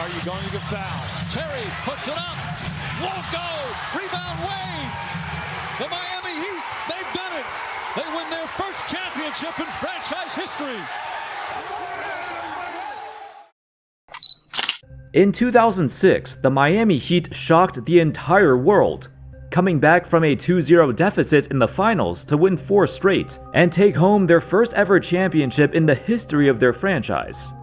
are you going to foul? Terry puts it up. Won't go. Rebound Wade. The Miami Heat, they've done it. They win their first championship in franchise history. In 2006, the Miami Heat shocked the entire world, coming back from a 2-0 deficit in the finals to win 4 straight and take home their first ever championship in the history of their franchise.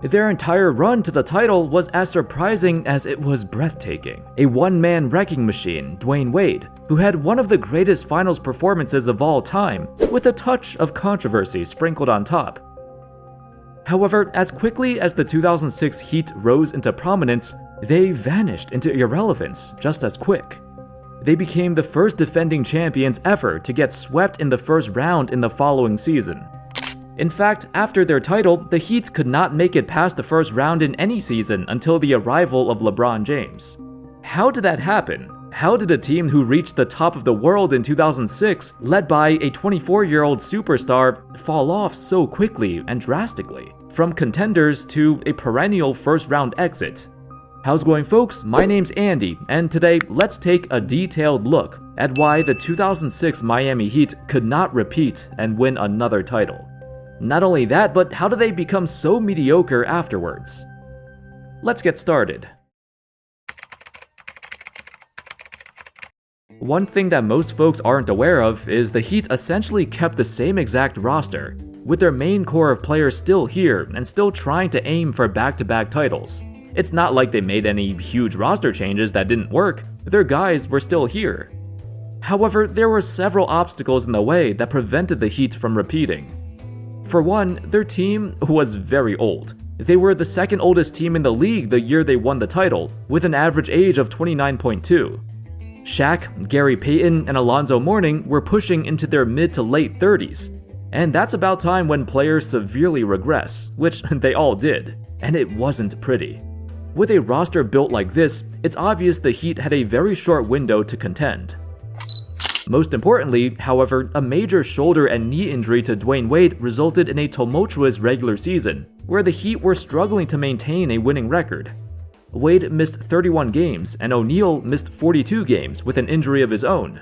Their entire run to the title was as surprising as it was breathtaking. A one-man wrecking machine, Dwayne Wade, who had one of the greatest finals performances of all time, with a touch of controversy sprinkled on top. However, as quickly as the 2006 Heat rose into prominence, they vanished into irrelevance just as quick. They became the first defending champions ever to get swept in the first round in the following season. In fact, after their title, the Heat could not make it past the first round in any season until the arrival of LeBron James. How did that happen? How did a team who reached the top of the world in 2006, led by a 24-year-old superstar, fall off so quickly and drastically, from contenders to a perennial first-round exit? How's it going, folks? My name's Andy, and today let's take a detailed look at why the 2006 Miami Heat could not repeat and win another title. Not only that, but how did they become so mediocre afterwards? Let's get started. One thing that most folks aren't aware of is the Heat essentially kept the same exact roster, with their main core of players still here and still trying to aim for back-to-back titles. It's not like they made any huge roster changes that didn't work, their guys were still here. However, there were several obstacles in the way that prevented the Heat from repeating. For one, their team was very old. They were the second oldest team in the league the year they won the title, with an average age of 29.2. Shaq, Gary Payton, and Alonzo Mourning were pushing into their mid to late 30s, and that's about time when players severely regress, which they all did, and it wasn't pretty. With a roster built like this, it's obvious the Heat had a very short window to contend. Most importantly, however, a major shoulder and knee injury to Dwayne Wade resulted in a tumultuous regular season, where the Heat were struggling to maintain a winning record. Wade missed 31 games, and O'Neal missed 42 games with an injury of his own.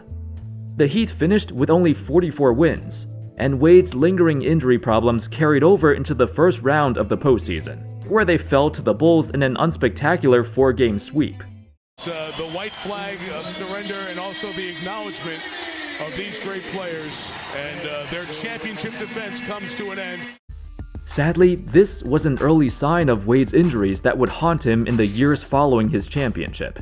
The Heat finished with only 44 wins, and Wade's lingering injury problems carried over into the first round of the postseason, where they fell to the Bulls in an unspectacular 4-game sweep. The white flag of surrender and also the acknowledgement of these great players, and their championship defense comes to an end. Sadly, this was an early sign of Wade's injuries that would haunt him in the years following his championship.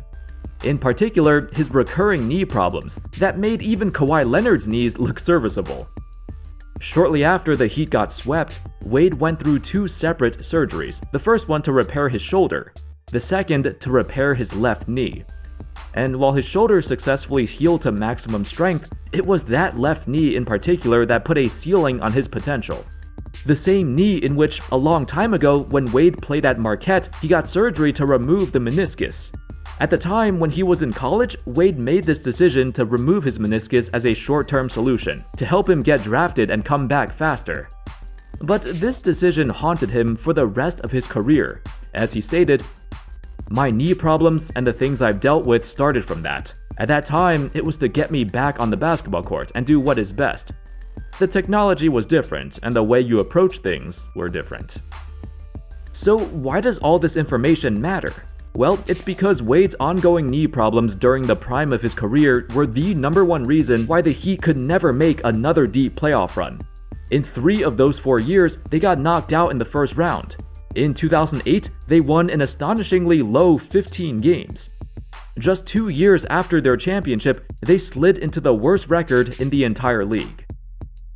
In particular, his recurring knee problems that made even Kawhi Leonard's knees look serviceable. Shortly after the Heat got swept, Wade went through 2 separate surgeries, the first one to repair his shoulder, the second to repair his left knee. And while his shoulder successfully healed to maximum strength, it was that left knee in particular that put a ceiling on his potential. The same knee in which, a long time ago, when Wade played at Marquette, he got surgery to remove the meniscus. At the time, when he was in college, Wade made this decision to remove his meniscus as a short-term solution, to help him get drafted and come back faster. But this decision haunted him for the rest of his career. As he stated, "My knee problems and the things I've dealt with started from that. At that time, it was to get me back on the basketball court and do what is best. The technology was different, and the way you approach things were different." So why does all this information matter? Well, it's because Wade's ongoing knee problems during the prime of his career were the #1 reason why the Heat could never make another deep playoff run. In 3 of those 4 years, they got knocked out in the first round. In 2008, they won an astonishingly low 15 games. Just 2 years after their championship, they slid into the worst record in the entire league.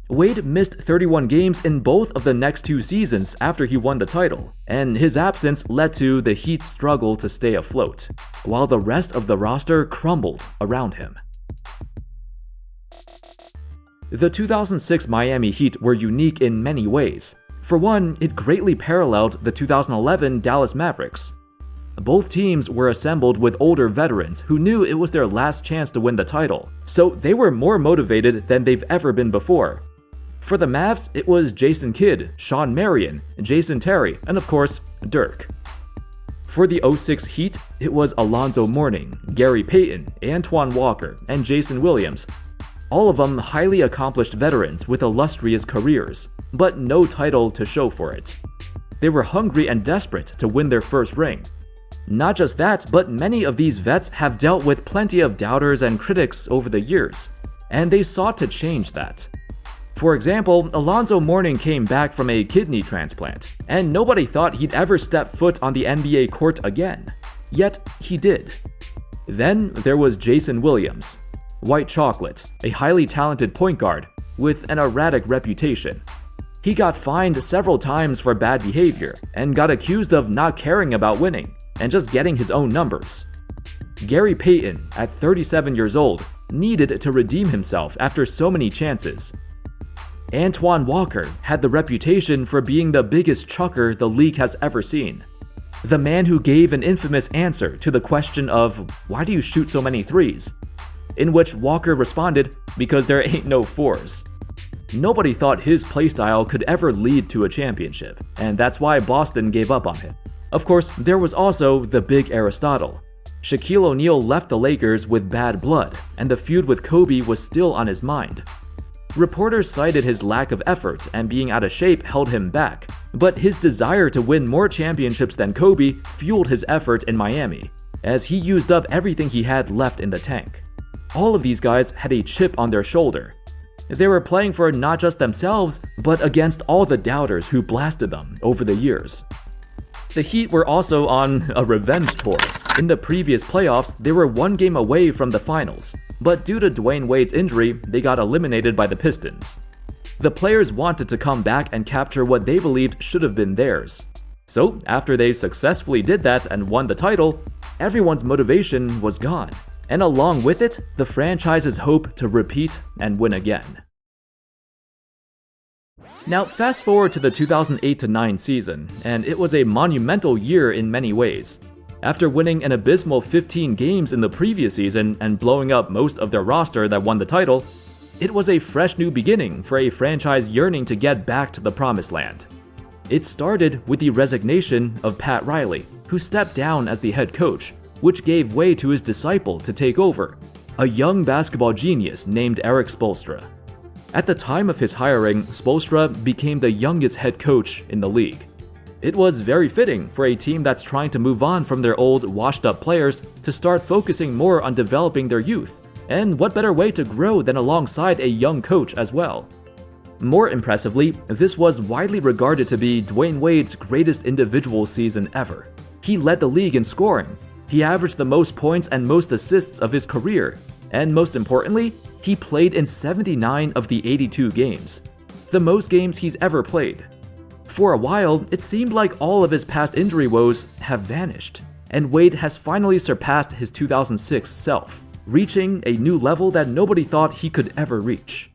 Wade missed 31 games in both of the next 2 seasons after he won the title, and his absence led to the Heat's struggle to stay afloat, while the rest of the roster crumbled around him. The 2006 Miami Heat were unique in many ways. For one, it greatly paralleled the 2011 Dallas Mavericks. Both teams were assembled with older veterans who knew it was their last chance to win the title, so they were more motivated than they've ever been before. For the Mavs, it was Jason Kidd, Shawn Marion, Jason Terry, and of course, Dirk. For the '06 Heat, it was Alonzo Mourning, Gary Payton, Antoine Walker, and Jason Williams. All of them highly accomplished veterans with illustrious careers, but no title to show for it. They were hungry and desperate to win their first ring. Not just that, but many of these vets have dealt with plenty of doubters and critics over the years, and they sought to change that. For example, Alonzo Mourning came back from a kidney transplant, and nobody thought he'd ever step foot on the NBA court again. Yet, he did. Then there was Jason Williams, white chocolate, a highly talented point guard with an erratic reputation. He got fined several times for bad behavior and got accused of not caring about winning and just getting his own numbers. Gary Payton, at 37 years old, needed to redeem himself after so many chances. Antoine Walker had the reputation for being the biggest chucker the league has ever seen. The man who gave an infamous answer to the question of, "Why do you shoot so many threes?" In which Walker responded, "Because there ain't no fours." Nobody thought his playstyle could ever lead to a championship, and that's why Boston gave up on him. Of course, there was also the big Aristotle. Shaquille O'Neal left the Lakers with bad blood, and the feud with Kobe was still on his mind. Reporters cited his lack of effort and being out of shape held him back, but his desire to win more championships than Kobe fueled his effort in Miami, as he used up everything he had left in the tank. All of these guys had a chip on their shoulder. They were playing for not just themselves, but against all the doubters who blasted them over the years. The Heat were also on a revenge tour. In the previous playoffs, they were one game away from the finals, but due to Dwayne Wade's injury, they got eliminated by the Pistons. The players wanted to come back and capture what they believed should have been theirs. So, after they successfully did that and won the title, everyone's motivation was gone, and along with it, the franchise's hope to repeat and win again. Now, fast forward to the 2008-09 season, and it was a monumental year in many ways. After winning an abysmal 15 games in the previous season and blowing up most of their roster that won the title, it was a fresh new beginning for a franchise yearning to get back to the promised land. It started with the resignation of Pat Riley, who stepped down as the head coach, which gave way to his disciple to take over, a young basketball genius named Erik Spoelstra. At the time of his hiring, Spoelstra became the youngest head coach in the league. It was very fitting for a team that's trying to move on from their old, washed-up players to start focusing more on developing their youth, and what better way to grow than alongside a young coach as well. More impressively, this was widely regarded to be Dwayne Wade's greatest individual season ever. He led the league in scoring, he averaged the most points and most assists of his career, and most importantly, he played in 79 of the 82 games, the most games he's ever played. For a while, it seemed like all of his past injury woes have vanished, and Wade has finally surpassed his 2006 self, reaching a new level that nobody thought he could ever reach.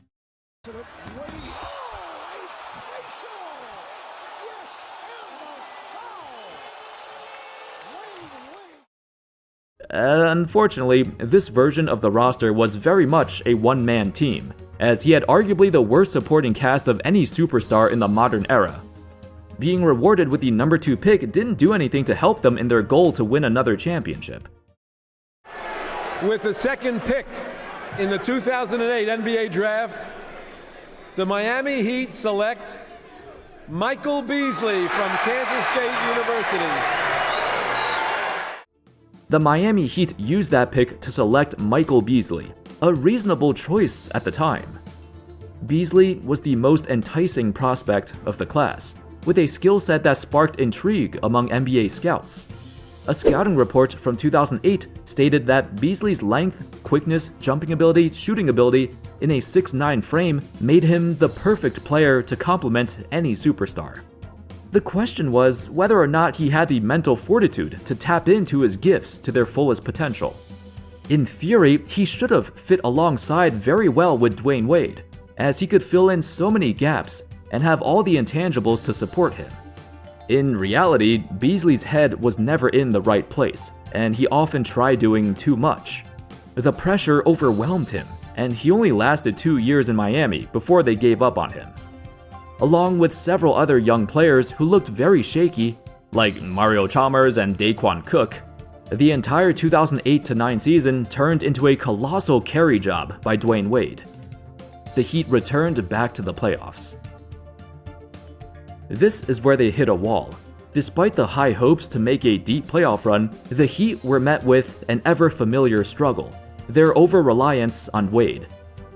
Unfortunately, this version of the roster was very much a one-man team, as he had arguably the worst supporting cast of any superstar in the modern era. Being rewarded with the number 2 pick didn't do anything to help them in their goal to win another championship. With the second pick in the 2008 NBA Draft, the Miami Heat select Michael Beasley from Kansas State University. The Miami Heat used that pick to select Michael Beasley, a reasonable choice at the time. Beasley was the most enticing prospect of the class, with a skill set that sparked intrigue among NBA scouts. A scouting report from 2008 stated that Beasley's length, quickness, jumping ability, shooting ability in a 6'9" frame made him the perfect player to complement any superstar. The question was whether or not he had the mental fortitude to tap into his gifts to their fullest potential. In theory, he should have fit alongside very well with Dwayne Wade, as he could fill in so many gaps and have all the intangibles to support him. In reality, Beasley's head was never in the right place, and he often tried doing too much. The pressure overwhelmed him, and he only lasted 2 years in Miami before they gave up on him. Along with several other young players who looked very shaky, like Mario Chalmers and Daquan Cook, the entire 2008-9 season turned into a colossal carry job by Dwayne Wade. The Heat returned back to the playoffs. This is where they hit a wall. Despite the high hopes to make a deep playoff run, the Heat were met with an ever-familiar struggle: their over-reliance on Wade.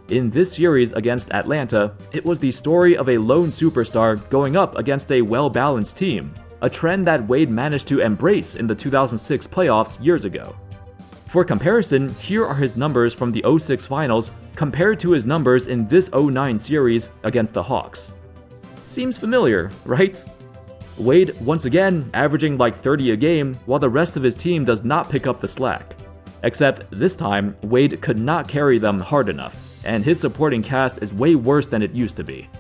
In this series against Atlanta, it was the story of a lone superstar going up against a well-balanced team, a trend that Wade managed to embrace in the 2006 playoffs years ago. For comparison, here are his numbers from the 06 finals compared to his numbers in this 09 series against the Hawks. Seems familiar, right? Wade, once again, averaging like 30 a game, while the rest of his team does not pick up the slack. Except this time, Wade could not carry them hard enough, and his supporting cast is way worse than it used to be.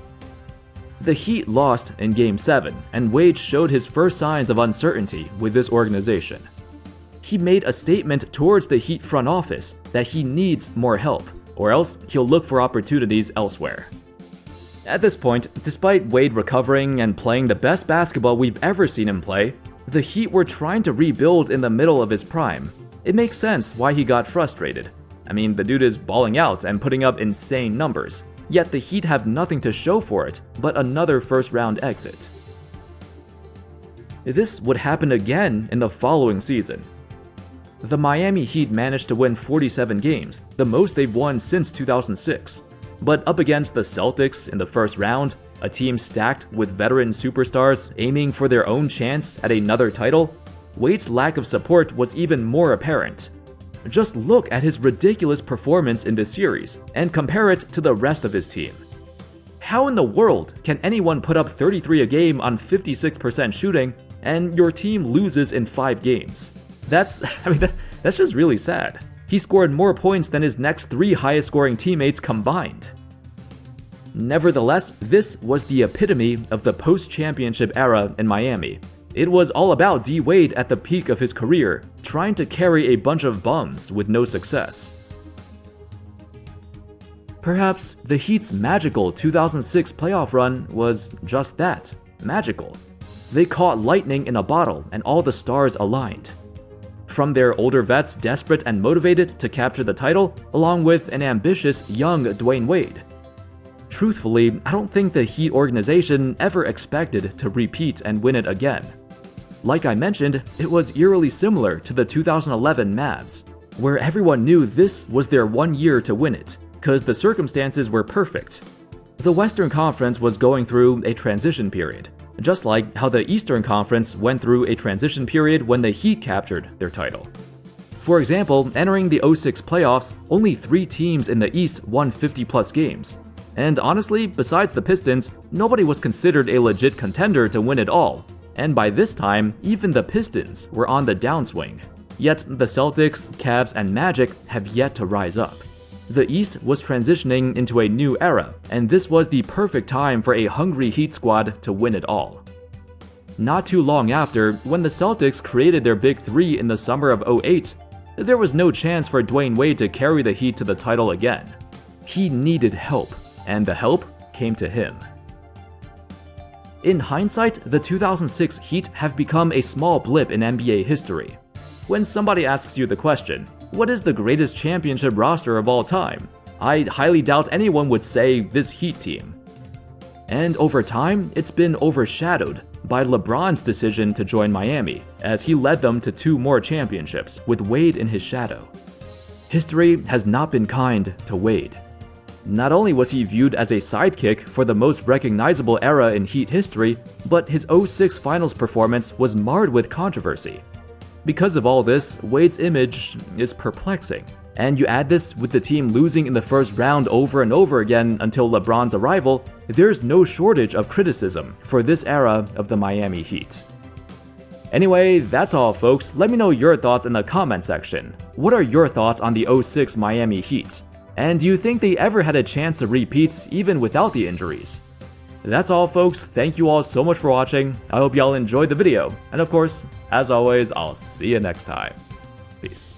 The Heat lost in Game 7, and Wade showed his first signs of uncertainty with this organization. He made a statement towards the Heat front office that he needs more help, or else he'll look for opportunities elsewhere. At this point, despite Wade recovering and playing the best basketball we've ever seen him play, the Heat were trying to rebuild in the middle of his prime. It makes sense why he got frustrated. I mean, the dude is balling out and putting up insane numbers, yet the Heat have nothing to show for it but another first-round exit. This would happen again in the following season. The Miami Heat managed to win 47 games, the most they've won since 2006. But up against the Celtics in the first round, a team stacked with veteran superstars aiming for their own chance at another title, Wade's lack of support was even more apparent. Just look at his ridiculous performance in this series and compare it to the rest of his team. How in the world can anyone put up 33 a game on 56% shooting and your team loses in 5 games? That's just really sad. He scored more points than his next 3 highest scoring teammates combined. Nevertheless, this was the epitome of the post-championship era in Miami. It was all about D. Wade at the peak of his career, trying to carry a bunch of bums with no success. Perhaps the Heat's magical 2006 playoff run was just that, magical. They caught lightning in a bottle and all the stars aligned. From their older vets desperate and motivated to capture the title, along with an ambitious young Dwayne Wade. Truthfully, I don't think the Heat organization ever expected to repeat and win it again. Like I mentioned, it was eerily similar to the 2011 Mavs, where everyone knew this was their one year to win it, because the circumstances were perfect. The Western Conference was going through a transition period, just like how the Eastern Conference went through a transition period when the Heat captured their title. For example, entering the 06 playoffs, only 3 teams in the East won 50-plus games. And honestly, besides the Pistons, nobody was considered a legit contender to win it all. And by this time, even the Pistons were on the downswing. Yet the Celtics, Cavs, and Magic have yet to rise up. The East was transitioning into a new era, and this was the perfect time for a hungry Heat squad to win it all. Not too long after, when the Celtics created their Big Three in the summer of 08, there was no chance for Dwayne Wade to carry the Heat to the title again. He needed help, and the help came to him. In hindsight, the 2006 Heat have become a small blip in NBA history. When somebody asks you the question, what is the greatest championship roster of all time? I highly doubt anyone would say this Heat team. And over time, it's been overshadowed by LeBron's decision to join Miami, as he led them to 2 more championships with Wade in his shadow. History has not been kind to Wade. Not only was he viewed as a sidekick for the most recognizable era in Heat history, but his 06 finals performance was marred with controversy. Because of all this, Wade's image is perplexing, and you add this with the team losing in the first round over and over again until LeBron's arrival, there's no shortage of criticism for this era of the Miami Heat. Anyway, that's all folks. Let me know your thoughts in the comment section. What are your thoughts on the 06 Miami Heat? And do you think they ever had a chance to repeat even without the injuries? That's all folks, thank you all so much for watching, I hope y'all enjoyed the video, and of course, as always, I'll see you next time. Peace.